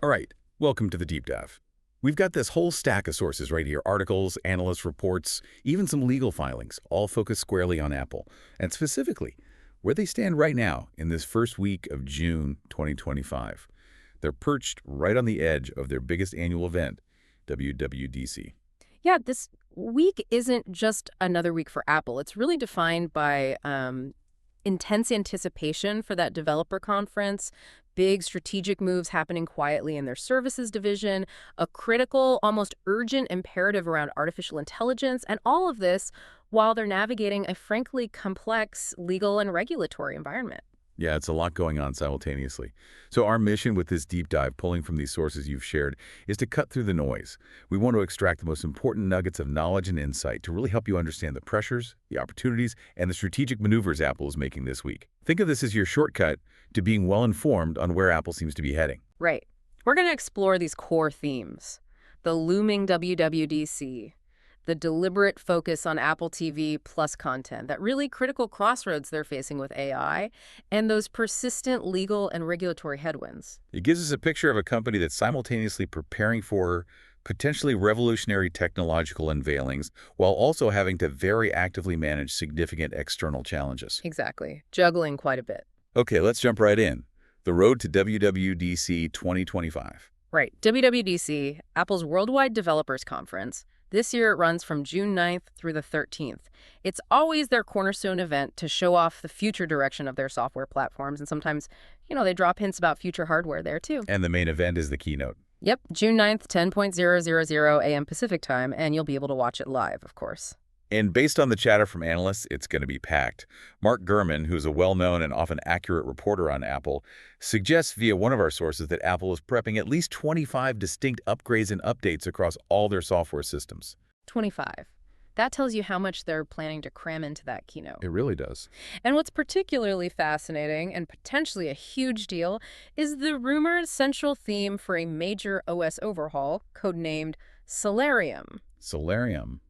All right, welcome to the deep dive. We've got this whole stack of sources right here, articles, analyst reports, even some legal filings, all focused squarely on Apple, and specifically where they stand right now in this first week of June 2025. They're perched right on the edge of their biggest annual event, WWDC. Yeah, this week isn't just another week for Apple. It's really defined by intense anticipation for that developer conference, big strategic moves happening quietly in their services division, a critical, almost urgent imperative around artificial intelligence, and all of this while they're navigating a frankly complex legal and regulatory environment. Yeah, it's a lot going on simultaneously. So our mission with this deep dive, pulling from these sources you've shared, is to cut through the noise. We want to extract the most important nuggets of knowledge and insight to really help you understand the pressures, the opportunities, and the strategic maneuvers Apple is making this week. Think of this as your shortcut to being well-informed on where Apple seems to be heading. Right. We're going to explore these core themes: the looming WWDC, the deliberate focus on Apple TV Plus content, that really critical crossroads they're facing with AI, and those persistent legal and regulatory headwinds. It gives us a picture of a company that's simultaneously preparing for potentially revolutionary technological unveilings while also having to very actively manage significant external challenges. Exactly. Juggling quite a bit. Okay, let's jump right in. The road to WWDC 2025. Right. WWDC, Apple's Worldwide Developers Conference. This year it runs from June 9th through the 13th. It's always their cornerstone event to show off the future direction of their software platforms, and sometimes, they drop hints about future hardware there too. And the main event is the keynote. Yep, June 9th, 10:00 a.m. Pacific time, and you'll be able to watch it live, of course. And based on the chatter from analysts, it's going to be packed. Mark Gurman, who's a well-known and often accurate reporter on Apple, suggests via one of our sources that Apple is prepping at least 25 distinct upgrades and updates across all their software systems. 25. That tells you how much they're planning to cram into that keynote. It really does. And what's particularly fascinating and potentially a huge deal is the rumored central theme for a major OS overhaul, codenamed Solarium. Solarium.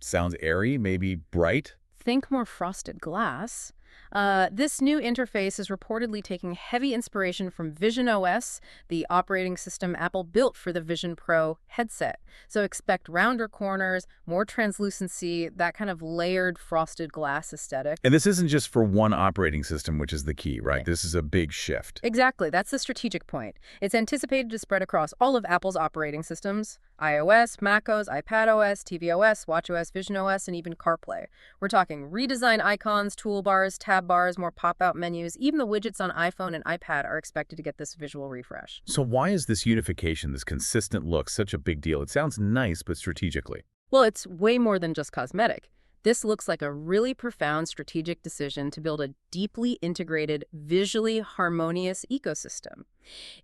Sounds airy, maybe bright? Think more frosted glass. This new interface is reportedly taking heavy inspiration from Vision OS, the operating system Apple built for the Vision Pro headset. So expect rounder corners, more translucency, that kind of layered frosted glass aesthetic. And this isn't just for one operating system, which is the key, right? This is a big shift. Exactly. That's the strategic point. It's anticipated to spread across all of Apple's operating systems: iOS, macOS, iPadOS, tvOS, watchOS, visionOS, and even CarPlay. We're talking redesigned icons, toolbars, tab bars, more pop-out menus. Even the widgets on iPhone and iPad are expected to get this visual refresh. So why is this unification, this consistent look, such a big deal? It sounds nice, but strategically. Well, it's way more than just cosmetic. This looks like a really profound strategic decision to build a deeply integrated, visually harmonious ecosystem.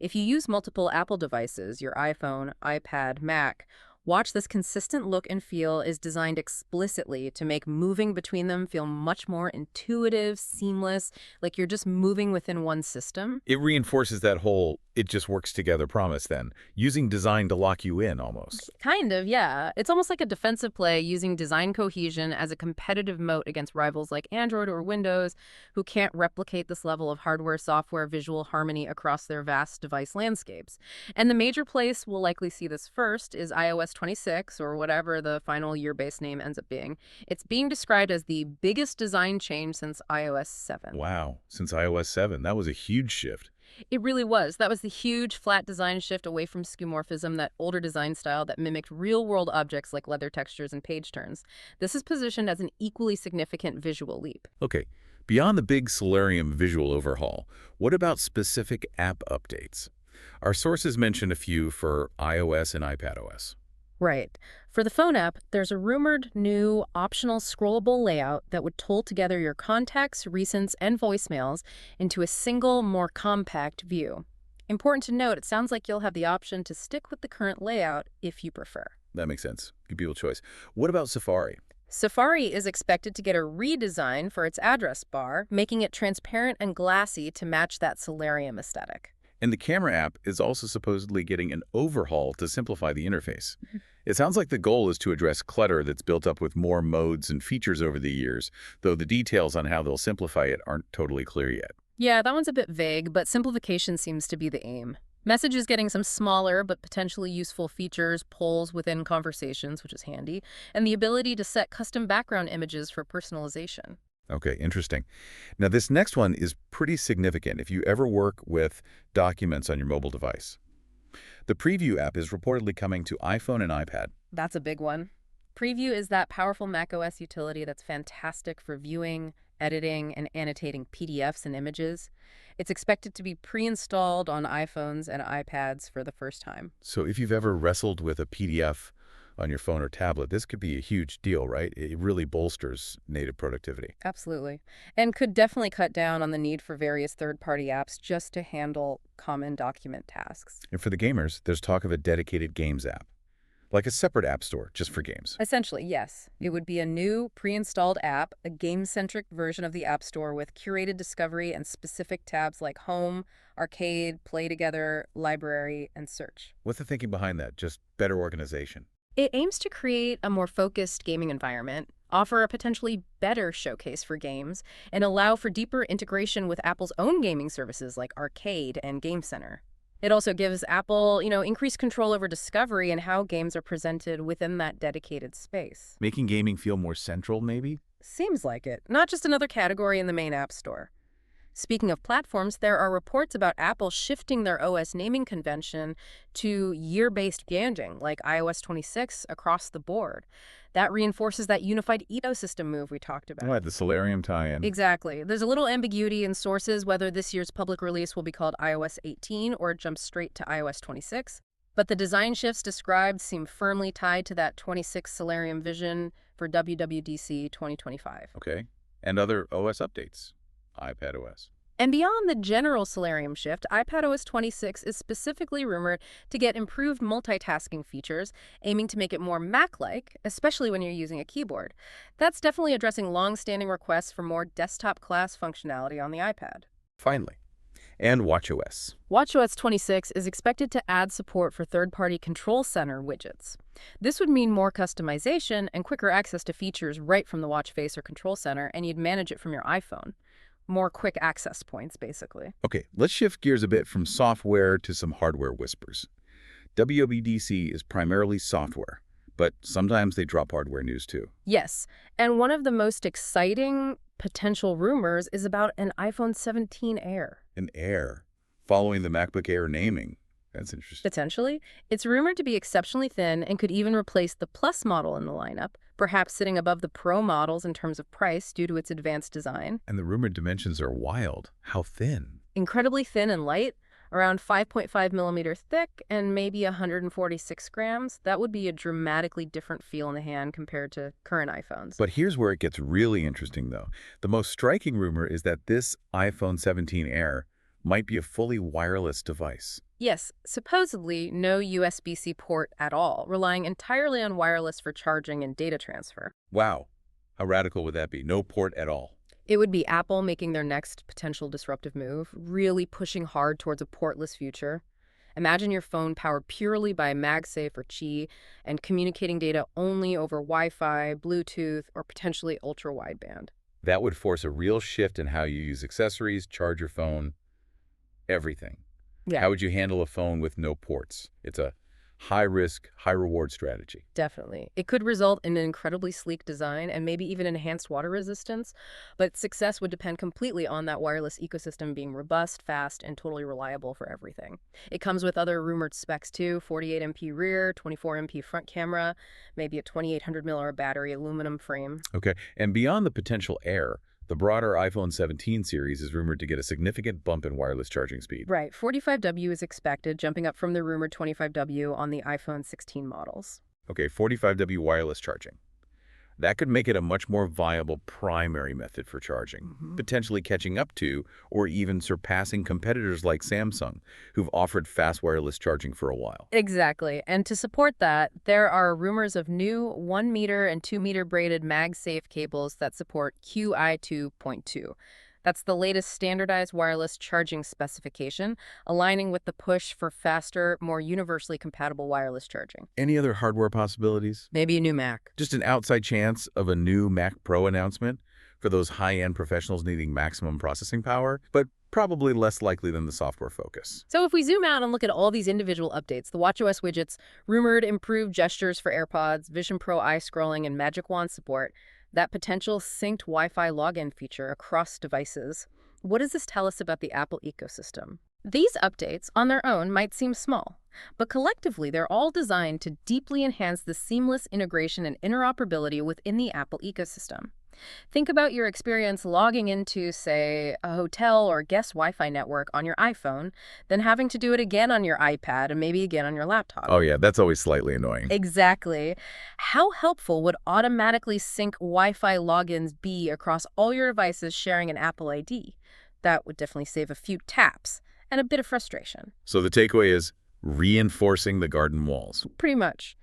If you use multiple Apple devices, your iPhone, iPad, Mac, watch. This consistent look and feel is designed explicitly to make moving between them feel much more intuitive, seamless, like you're just moving within one system. It reinforces that whole "it just works together" promise then, using design to lock you in almost. Kind of, yeah. It's almost like a defensive play using design cohesion as a competitive moat against rivals like Android or Windows, who can't replicate this level of hardware-software visual harmony across their vast device landscapes. And the major place we'll likely see this first is iOS 26, or whatever the final year-based name ends up being. It's being described as the biggest design change since iOS 7. Wow, since iOS 7, that was a huge shift. It really was. That was the huge flat design shift away from skeuomorphism, that older design style that mimicked real-world objects like leather textures and page turns. This is positioned as an equally significant visual leap. Okay, beyond the big Solarium visual overhaul, what about specific app updates? Our sources mention a few for iOS and iPadOS. Right. For the phone app, there's a rumored new optional scrollable layout that would toll together your contacts, recents, and voicemails into a single, more compact view. Important to note, it sounds like you'll have the option to stick with the current layout if you prefer. That makes sense. Give people choice. What about Safari? Safari is expected to get a redesign for its address bar, making it transparent and glassy to match that Solarium aesthetic. And the camera app is also supposedly getting an overhaul to simplify the interface. It sounds like the goal is to address clutter that's built up with more modes and features over the years, though the details on how they'll simplify it aren't totally clear yet. Yeah, that one's a bit vague, but simplification seems to be the aim. Message is getting some smaller but potentially useful features, polls within conversations, which is handy, and the ability to set custom background images for personalization. Okay, interesting. Now, this next one is pretty significant if you ever work with documents on your mobile device. The Preview app is reportedly coming to iPhone and iPad. That's a big one. Preview is that powerful macOS utility that's fantastic for viewing, editing, and annotating PDFs and images. It's expected to be pre-installed on iPhones and iPads for the first time. So if you've ever wrestled with a PDF on your phone or tablet, this could be a huge deal, right? It really bolsters native productivity. Absolutely. And could definitely cut down on the need for various third-party apps just to handle common document tasks. And for the gamers, there's talk of a dedicated games app, like a separate app store just for games. Essentially, yes. It would be a new, pre-installed app, a game-centric version of the App Store with curated discovery and specific tabs like Home, Arcade, Play Together, Library, and Search. What's the thinking behind that? Just better organization. It aims to create a more focused gaming environment, offer a potentially better showcase for games, and allow for deeper integration with Apple's own gaming services like Arcade and Game Center. It also gives Apple, increased control over discovery and how games are presented within that dedicated space. Making gaming feel more central, maybe? Seems like it. Not just another category in the main App Store. Speaking of platforms, there are reports about Apple shifting their OS naming convention to year-based branding, like iOS 26, across the board. That reinforces that unified ecosystem move we talked about. Right, the Solarium tie-in. Exactly. There's a little ambiguity in sources whether this year's public release will be called iOS 18 or jump straight to iOS 26. But the design shifts described seem firmly tied to that 26 Solarium vision for WWDC 2025. Okay. And other OS updates. iPadOS. And beyond the general Solarium shift, iPadOS 26 is specifically rumored to get improved multitasking features, aiming to make it more Mac-like, especially when you're using a keyboard. That's definitely addressing long-standing requests for more desktop-class functionality on the iPad. Finally. And watchOS. watchOS 26 is expected to add support for third-party Control Center widgets. This would mean more customization and quicker access to features right from the watch face or Control Center, and you'd manage it from your iPhone. More quick access points, basically. Okay, let's shift gears a bit from software to some hardware whispers. WWDC is primarily software, but sometimes they drop hardware news too. Yes, and one of the most exciting potential rumors is about an iPhone 17 Air. An Air, following the MacBook Air naming. That's interesting. Potentially. It's rumored to be exceptionally thin and could even replace the Plus model in the lineup, perhaps sitting above the Pro models in terms of price due to its advanced design. And the rumored dimensions are wild. How thin? Incredibly thin and light, around 5.5 millimeters thick and maybe 146 grams. That would be a dramatically different feel in the hand compared to current iPhones. But here's where it gets really interesting, though. The most striking rumor is that this iPhone 17 Air might be a fully wireless device. Yes, supposedly no USB-C port at all, relying entirely on wireless for charging and data transfer. Wow. How radical would that be? No port at all. It would be Apple making their next potential disruptive move, really pushing hard towards a portless future. Imagine your phone powered purely by MagSafe or Qi and communicating data only over Wi-Fi, Bluetooth, or potentially ultra-wideband. That would force a real shift in how you use accessories, charge your phone, everything. Yeah. How would you handle a phone with no ports? It's a high-risk, high-reward strategy. Definitely. It could result in an incredibly sleek design and maybe even enhanced water resistance, but success would depend completely on that wireless ecosystem being robust, fast, and totally reliable for everything. It comes with other rumored specs too: 48MP rear, 24MP front camera, maybe a 2800 mAh battery, aluminum frame. Okay, and beyond the potential Air, the broader iPhone 17 series is rumored to get a significant bump in wireless charging speed. Right, 45W is expected, jumping up from the rumored 25W on the iPhone 16 models. Okay, 45W wireless charging. That could make it a much more viable primary method for charging, potentially catching up to or even surpassing competitors like Samsung, who've offered fast wireless charging for a while. Exactly. And to support that, there are rumors of new 1 meter and 2 meter braided MagSafe cables that support QI 2.2. That's the latest standardized wireless charging specification, aligning with the push for faster, more universally compatible wireless charging. Any other hardware possibilities? Maybe a new Mac. Just an outside chance of a new Mac Pro announcement for those high-end professionals needing maximum processing power, but Probably less likely than the software focus. So if we zoom out and look at all these individual updates, the watchOS widgets, rumored improved gestures for AirPods, Vision Pro eye scrolling, and Magic Wand support, that potential synced Wi-Fi login feature across devices, what does this tell us about the Apple ecosystem? These updates, on their own, might seem small, but collectively they're all designed to deeply enhance the seamless integration and interoperability within the Apple ecosystem. Think about your experience logging into, say, a hotel or guest Wi-Fi network on your iPhone, then having to do it again on your iPad and maybe again on your laptop. Oh yeah, that's always slightly annoying. Exactly. How helpful would automatically sync Wi-Fi logins be across all your devices sharing an Apple ID? That would definitely save a few taps and a bit of frustration. So the takeaway is reinforcing the garden walls. Pretty much.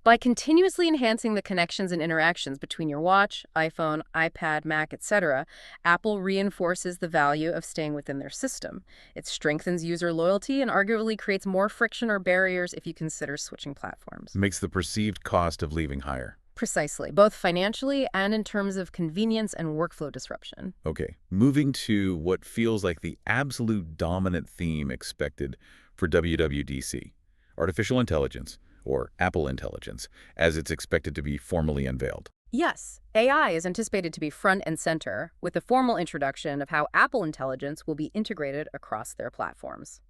By continuously enhancing the connections and interactions between your watch, iPhone, iPad, Mac, etc., Apple reinforces the value of staying within their system. It strengthens user loyalty and arguably creates more friction or barriers if you consider switching platforms. Makes the perceived cost of leaving higher. Precisely, both financially and in terms of convenience and workflow disruption. Okay, moving to what feels like the absolute dominant theme expected for WWDC, artificial intelligence, or Apple Intelligence, as it's expected to be formally unveiled. Yes, AI is anticipated to be front and center, with the formal introduction of how Apple Intelligence will be integrated across their platforms.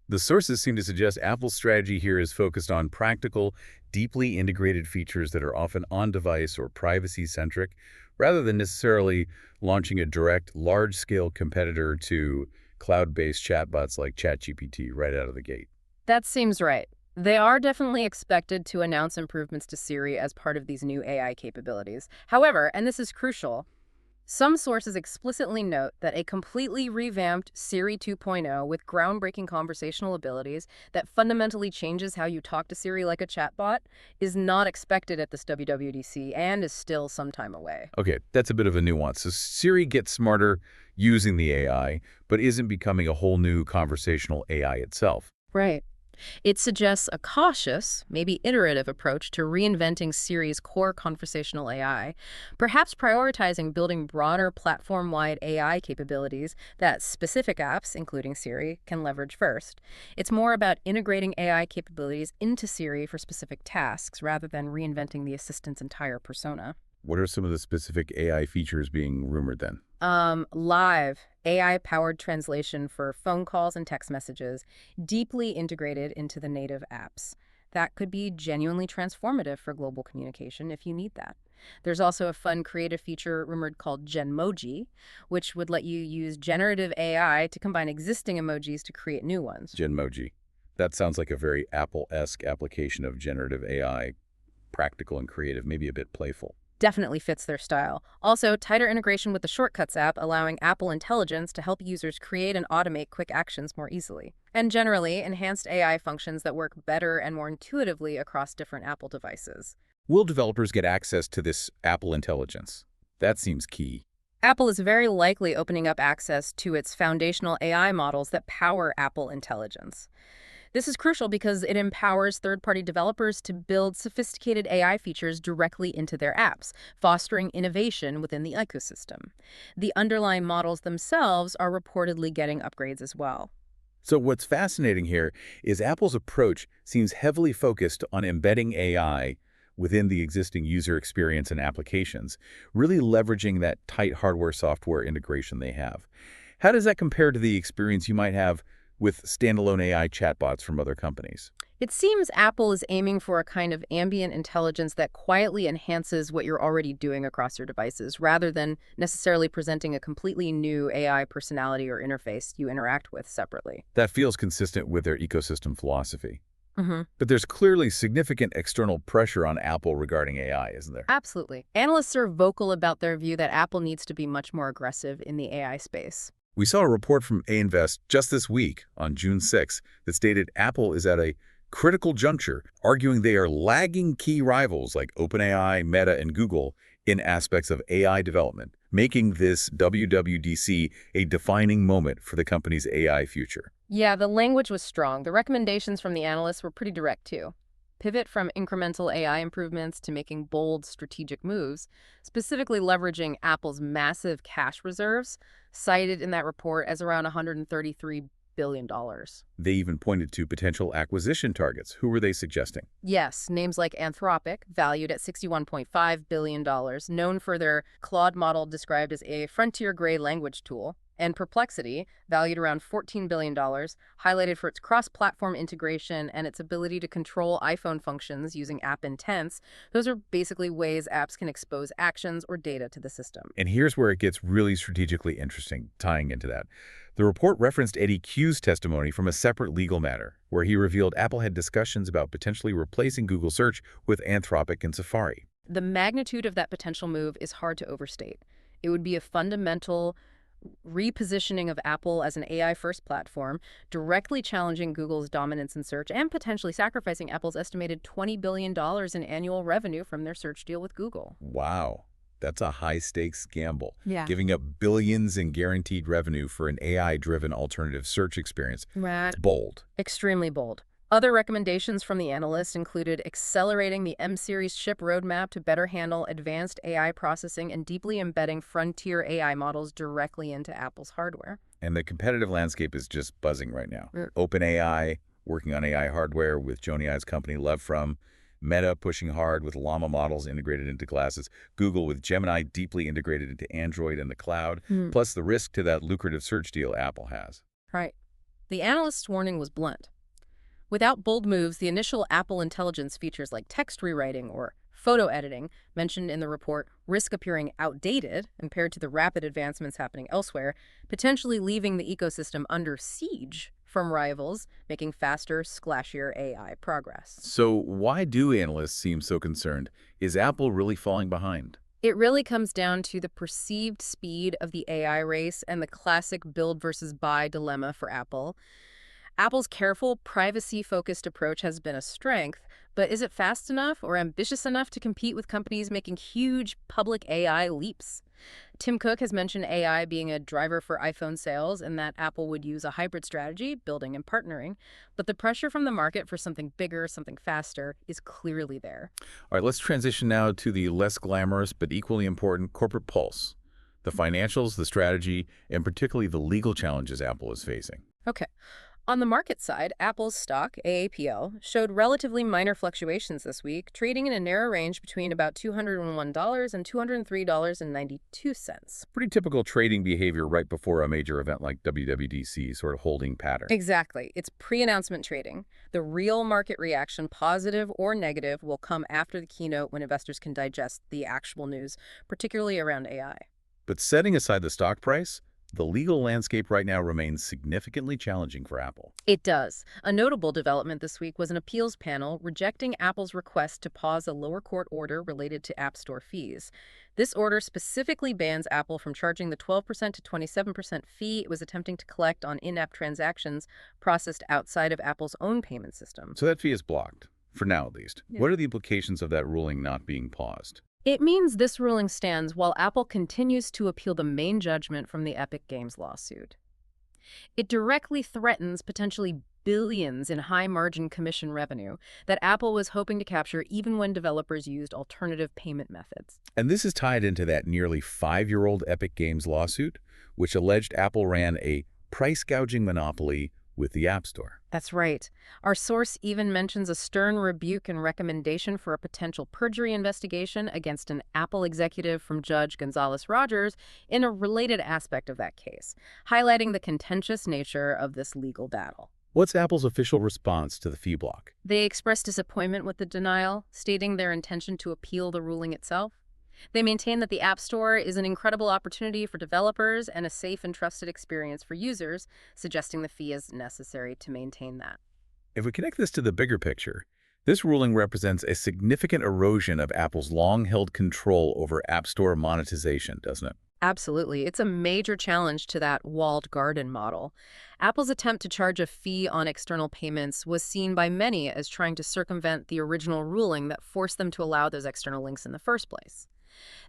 The sources seem to suggest Apple's strategy here is focused on practical, deeply integrated features that are often on-device or privacy-centric, rather than necessarily launching a direct, large-scale competitor to cloud-based chatbots like ChatGPT right out of the gate. That seems right. They are definitely expected to announce improvements to Siri as part of these new AI capabilities. However, and this is crucial, some sources explicitly note that a completely revamped Siri 2.0 with groundbreaking conversational abilities that fundamentally changes how you talk to Siri like a chatbot is not expected at this WWDC and is still some time away. Okay, that's a bit of a nuance. So Siri gets smarter using the AI, but isn't becoming a whole new conversational AI itself. Right. It suggests a cautious, maybe iterative approach to reinventing Siri's core conversational AI, perhaps prioritizing building broader platform-wide AI capabilities that specific apps, including Siri, can leverage first. It's more about integrating AI capabilities into Siri for specific tasks rather than reinventing the assistant's entire persona. What are some of the specific AI features being rumored then? Live, AI-powered translation for phone calls and text messages, deeply integrated into the native apps. That could be genuinely transformative for global communication if you need that. There's also a fun creative feature rumored called Genmoji, which would let you use generative AI to combine existing emojis to create new ones. Genmoji. That sounds like a very Apple-esque application of generative AI, practical and creative, maybe a bit playful. Definitely fits their style. Also, tighter integration with the Shortcuts app, allowing Apple Intelligence to help users create and automate quick actions more easily. And generally, enhanced AI functions that work better and more intuitively across different Apple devices. Will developers get access to this Apple Intelligence? That seems key. Apple is very likely opening up access to its foundational AI models that power Apple Intelligence. This is crucial because it empowers third-party developers to build sophisticated AI features directly into their apps, fostering innovation within the ecosystem. The underlying models themselves are reportedly getting upgrades as well. So what's fascinating here is Apple's approach seems heavily focused on embedding AI within the existing user experience and applications, really leveraging that tight hardware-software integration they have. How does that compare to the experience you might have with standalone AI chatbots from other companies? It seems Apple is aiming for a kind of ambient intelligence that quietly enhances what you're already doing across your devices, rather than necessarily presenting a completely new AI personality or interface you interact with separately. That feels consistent with their ecosystem philosophy. Mm-hmm. But there's clearly significant external pressure on Apple regarding AI, isn't there? Absolutely. Analysts are vocal about their view that Apple needs to be much more aggressive in the AI space. We saw a report from A-Invest just this week, on June 6th, that stated Apple is at a critical juncture, arguing they are lagging key rivals like OpenAI, Meta, and Google in aspects of AI development, making this WWDC a defining moment for the company's AI future. Yeah, the language was strong. The recommendations from the analysts were pretty direct, too. Pivot from incremental AI improvements to making bold strategic moves, specifically leveraging Apple's massive cash reserves, cited in that report as around $133 billion. They even pointed to potential acquisition targets. Who were they suggesting? Yes, names like Anthropic, valued at $61.5 billion, known for their Claude model described as a frontier-grade language tool, and Perplexity, valued around $14 billion, highlighted for its cross-platform integration and its ability to control iPhone functions using app intents. Those are basically ways apps can expose actions or data to the system. And here's where it gets really strategically interesting, tying into that. The report referenced Eddie Q's testimony from a separate legal matter, where he revealed Apple had discussions about potentially replacing Google Search with Anthropic and Safari. The magnitude of that potential move is hard to overstate. It would be a fundamental repositioning of Apple as an AI-first platform, directly challenging Google's dominance in search and potentially sacrificing Apple's estimated $20 billion in annual revenue from their search deal with Google. Wow, that's a high-stakes gamble. Yeah. Giving up billions in guaranteed revenue for an AI-driven alternative search experience. Right. Bold. Extremely bold. Other recommendations from the analysts included accelerating the M-series chip roadmap to better handle advanced AI processing and deeply embedding frontier AI models directly into Apple's hardware. And the competitive landscape is just buzzing right now. Mm. OpenAI working on AI hardware with Jony Ive's company Love.From, Meta pushing hard with Llama models integrated into glasses, Google with Gemini deeply integrated into Android and the cloud, plus the risk to that lucrative search deal Apple has. Right. The analyst's warning was blunt. Without bold moves, the initial Apple Intelligence features like text rewriting or photo editing mentioned in the report risk appearing outdated compared to the rapid advancements happening elsewhere, potentially leaving the ecosystem under siege from rivals, making faster, splashier AI progress. So why do analysts seem so concerned? Is Apple really falling behind? It really comes down to the perceived speed of the AI race and the classic build versus buy dilemma for Apple. Apple's careful, privacy-focused approach has been a strength, but is it fast enough or ambitious enough to compete with companies making huge public AI leaps? Tim Cook has mentioned AI being a driver for iPhone sales and that Apple would use a hybrid strategy, building and partnering. But the pressure from the market for something bigger, something faster, is clearly there. All right, let's transition now to the less glamorous but equally important corporate pulse. The financials, the strategy, and particularly the legal challenges Apple is facing. Okay. On the market side, Apple's stock, AAPL, showed relatively minor fluctuations this week, trading in a narrow range between about $201 and $203.92. Pretty typical trading behavior right before a major event like WWDC, sort of holding pattern. Exactly. It's pre-announcement trading. The real market reaction, positive or negative, will come after the keynote when investors can digest the actual news, particularly around AI. But setting aside the stock price, the legal landscape right now remains significantly challenging for Apple. It does. A notable development this week was an appeals panel rejecting Apple's request to pause a lower court order related to App Store fees. This order specifically bans Apple from charging the 12% to 27% fee it was attempting to collect on in-app transactions processed outside of Apple's own payment system. So that fee is blocked, for now at least. Yeah. What are the implications of that ruling not being paused? It means this ruling stands while Apple continues to appeal the main judgment from the Epic Games lawsuit. It directly threatens potentially billions in high-margin commission revenue that Apple was hoping to capture even when developers used alternative payment methods. And this is tied into that nearly 5-year-old Epic Games lawsuit, which alleged Apple ran a price-gouging monopoly with the App Store. That's right. Our source even mentions a stern rebuke and recommendation for a potential perjury investigation against an Apple executive from Judge Gonzalez-Rogers in a related aspect of that case, highlighting the contentious nature of this legal battle. What's Apple's official response to the fee block? They expressed disappointment with the denial, stating their intention to appeal the ruling itself. They maintain that the App Store is an incredible opportunity for developers and a safe and trusted experience for users, suggesting the fee is necessary to maintain that. If we connect this to the bigger picture, this ruling represents a significant erosion of Apple's long-held control over App Store monetization, doesn't it? Absolutely. It's a major challenge to that walled garden model. Apple's attempt to charge a fee on external payments was seen by many as trying to circumvent the original ruling that forced them to allow those external links in the first place.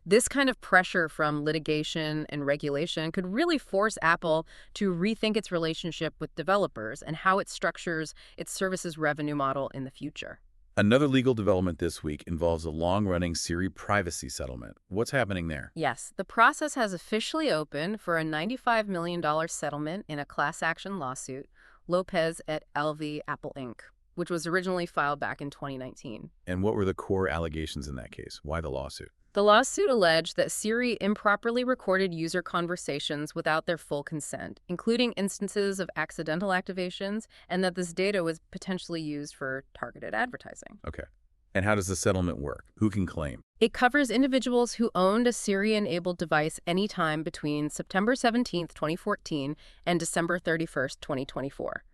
This kind of pressure from litigation and regulation could really force Apple to rethink its relationship with developers and how it structures its services revenue model in the future. Another legal development this week involves a long-running Siri privacy settlement. What's happening there? Yes, the process has officially opened for a $95 million settlement in a class action lawsuit, Lopez et al. V. Apple Inc., which was originally filed back in 2019. And what were the core allegations in that case? Why the lawsuit? The lawsuit alleged that Siri improperly recorded user conversations without their full consent, including instances of accidental activations, and that this data was potentially used for targeted advertising. Okay. And how does the settlement work? Who can claim? It covers individuals who owned a Siri-enabled device anytime between September 17, 2014 and December 31, 2024.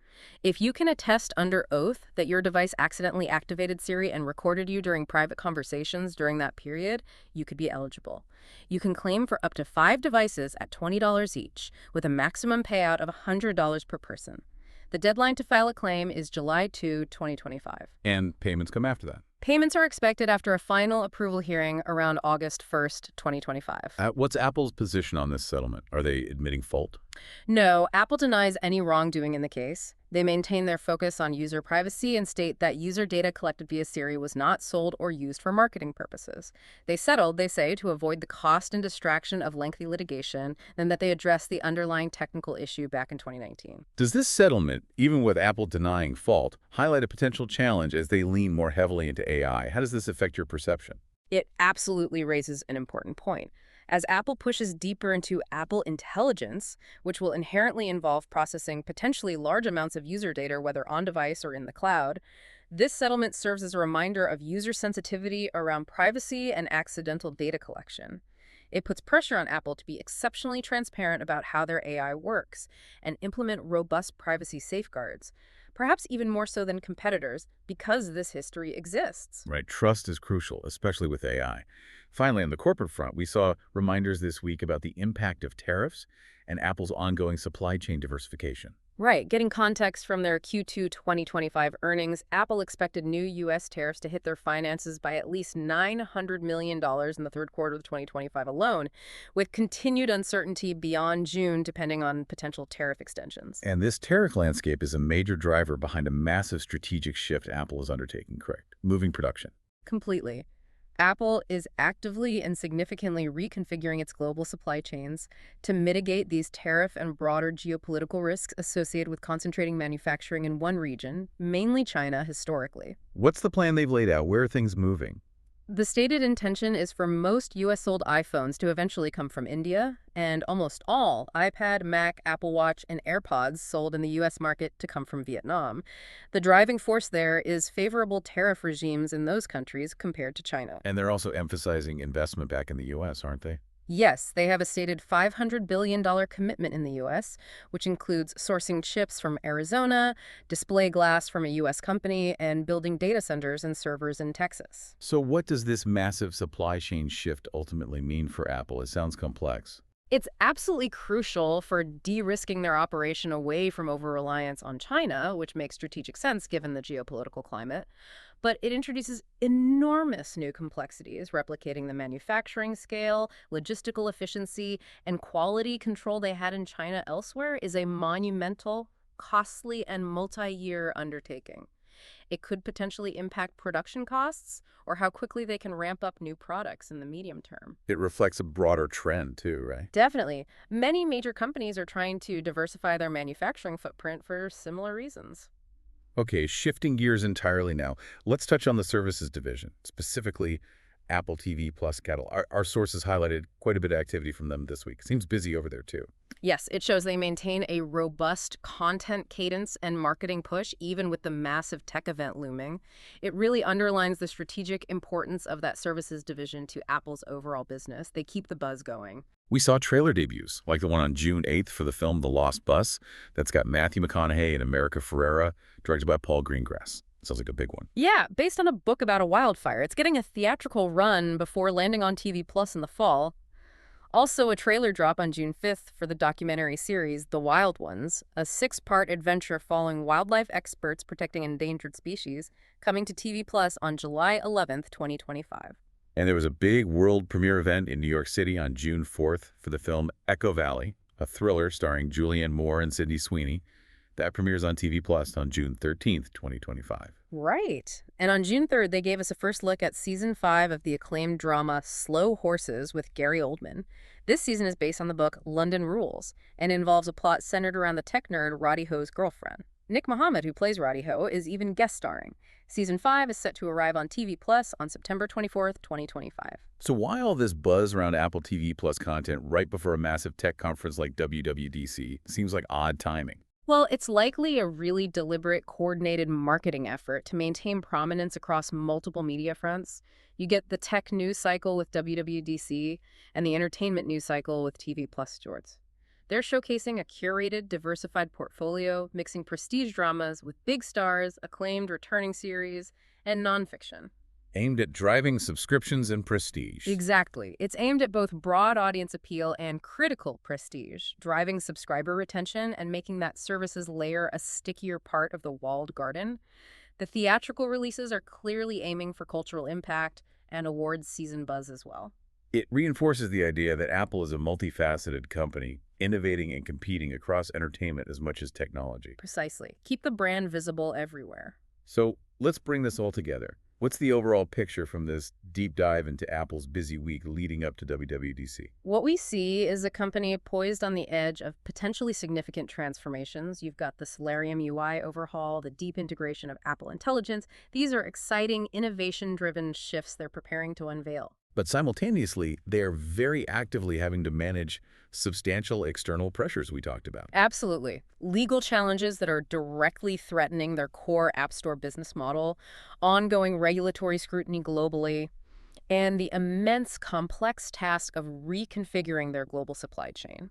If you can attest under oath that your device accidentally activated Siri and recorded you during private conversations during that period, you could be eligible. You can claim for up to 5 devices at $20 each, with a maximum payout of $100 per person. The deadline to file a claim is July 2, 2025. And payments come after that. Payments are expected after a final approval hearing around August 1st, 2025. What's Apple's position on this settlement? Are they admitting fault? No, Apple denies any wrongdoing in the case. They maintain their focus on user privacy and state that user data collected via Siri was not sold or used for marketing purposes. They settled, they say, to avoid the cost and distraction of lengthy litigation, and that they addressed the underlying technical issue back in 2019. Does this settlement, even with Apple denying fault, highlight a potential challenge as they lean more heavily into AI? How does this affect your perception? It absolutely raises an important point. As Apple pushes deeper into Apple Intelligence, which will inherently involve processing potentially large amounts of user data, whether on-device or in the cloud, this settlement serves as a reminder of user sensitivity around privacy and accidental data collection. It puts pressure on Apple to be exceptionally transparent about how their AI works and implement robust privacy safeguards, perhaps even more so than competitors, because this history exists. Right. Trust is crucial, especially with AI. Finally, on the corporate front, we saw reminders this week about the impact of tariffs and Apple's ongoing supply chain diversification. Right. Getting context from their Q2 2025 earnings, Apple expected new U.S. tariffs to hit their finances by at least $900 million in the third quarter of 2025 alone, with continued uncertainty beyond June depending on potential tariff extensions. And this tariff landscape is a major driver behind a massive strategic shift Apple is undertaking, correct? Moving production. Completely. Apple is actively and significantly reconfiguring its global supply chains to mitigate these tariff and broader geopolitical risks associated with concentrating manufacturing in one region, mainly China, historically. What's the plan they've laid out? Where are things moving? The stated intention is for most U.S.-sold iPhones to eventually come from India, and almost all iPad, Mac, Apple Watch, and AirPods sold in the U.S. market to come from Vietnam. The driving force there is favorable tariff regimes in those countries compared to China. And they're also emphasizing investment back in the U.S., aren't they? Yes, they have a stated $500 billion commitment in the U.S., which includes sourcing chips from Arizona, display glass from a U.S. company, and building data centers and servers in Texas. So what does this massive supply chain shift ultimately mean for Apple? It sounds complex. It's absolutely crucial for de-risking their operation away from over-reliance on China, which makes strategic sense given the geopolitical climate. But it introduces enormous new complexities, replicating the manufacturing scale, logistical efficiency, and quality control they had in China elsewhere is a monumental, costly, and multi-year undertaking. It could potentially impact production costs or how quickly they can ramp up new products in the medium term. It reflects a broader trend too, right? Definitely. Many major companies are trying to diversify their manufacturing footprint for similar reasons. Okay, shifting gears entirely now, let's touch on the services division, specifically Apple TV Plus Kettle. Our sources highlighted quite a bit of activity from them this week. Seems busy over there too. Yes, it shows they maintain a robust content cadence and marketing push, even with the massive tech event looming. It really underlines the strategic importance of that services division to Apple's overall business. They keep the buzz going. We saw trailer debuts, like the one on June 8th for the film The Lost Bus, that's got Matthew McConaughey and America Ferrera, directed by Paul Greengrass. Sounds like a big one. Yeah, based on a book about a wildfire. It's getting a theatrical run before landing on TV Plus in the fall. Also, a trailer drop on June 5th for the documentary series The Wild Ones, a 6-part adventure following wildlife experts protecting endangered species, coming to TV Plus on July 11th, 2025. And there was a big world premiere event in New York City on June 4th for the film Echo Valley, a thriller starring Julianne Moore and Sydney Sweeney. That premieres on TV Plus on June 13th, 2025. Right. And on June 3rd, they gave us a first look at season 5 of the acclaimed drama Slow Horses with Gary Oldman. This season is based on the book London Rules and involves a plot centered around the tech nerd Roddy Ho's girlfriend. Nick Mohammed, who plays Roddy Ho, is even guest starring. Season 5 is set to arrive on TV Plus on September 24th, 2025. So why all this buzz around Apple TV Plus content right before a massive tech conference like WWDC? Seems like odd timing. Well, it's likely a really deliberate, coordinated marketing effort to maintain prominence across multiple media fronts. You get the tech news cycle with WWDC and the entertainment news cycle with TV Plus Shorts. They're showcasing a curated, diversified portfolio, mixing prestige dramas with big stars, acclaimed returning series, and nonfiction. Aimed at driving subscriptions and prestige. Exactly. It's aimed at both broad audience appeal and critical prestige, driving subscriber retention and making that services layer a stickier part of the walled garden. The theatrical releases are clearly aiming for cultural impact and awards season buzz as well. It reinforces the idea that Apple is a multifaceted company, innovating and competing across entertainment as much as technology. Precisely. Keep the brand visible everywhere. So let's bring this all together. What's the overall picture from this deep dive into Apple's busy week leading up to WWDC? What we see is a company poised on the edge of potentially significant transformations. You've got the Solarium UI overhaul, the deep integration of Apple Intelligence. These are exciting, innovation-driven shifts they're preparing to unveil. But simultaneously, they are very actively having to manage substantial external pressures we talked about. Absolutely. Legal challenges that are directly threatening their core App Store business model, ongoing regulatory scrutiny globally, and the immense complex task of reconfiguring their global supply chain.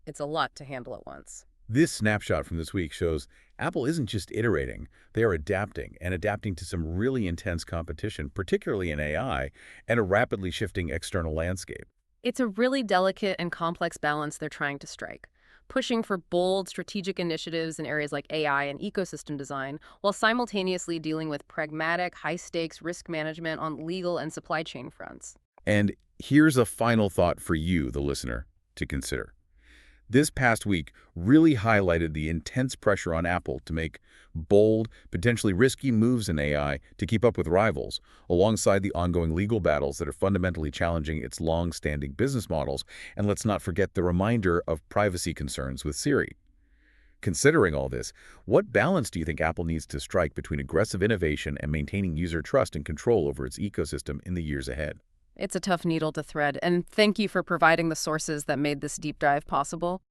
It's a lot to handle at once. This snapshot from this week shows Apple isn't just iterating, they are adapting and adapting to some really intense competition, particularly in AI, and a rapidly shifting external landscape. It's a really delicate and complex balance they're trying to strike, pushing for bold strategic initiatives in areas like AI and ecosystem design, while simultaneously dealing with pragmatic, high-stakes risk management on legal and supply chain fronts. And here's a final thought for you, the listener, to consider. This past week really highlighted the intense pressure on Apple to make bold, potentially risky moves in AI to keep up with rivals, alongside the ongoing legal battles that are fundamentally challenging its long-standing business models, and let's not forget the reminder of privacy concerns with Siri. Considering all this, what balance do you think Apple needs to strike between aggressive innovation and maintaining user trust and control over its ecosystem in the years ahead? It's a tough needle to thread, and thank you for providing the sources that made this deep dive possible.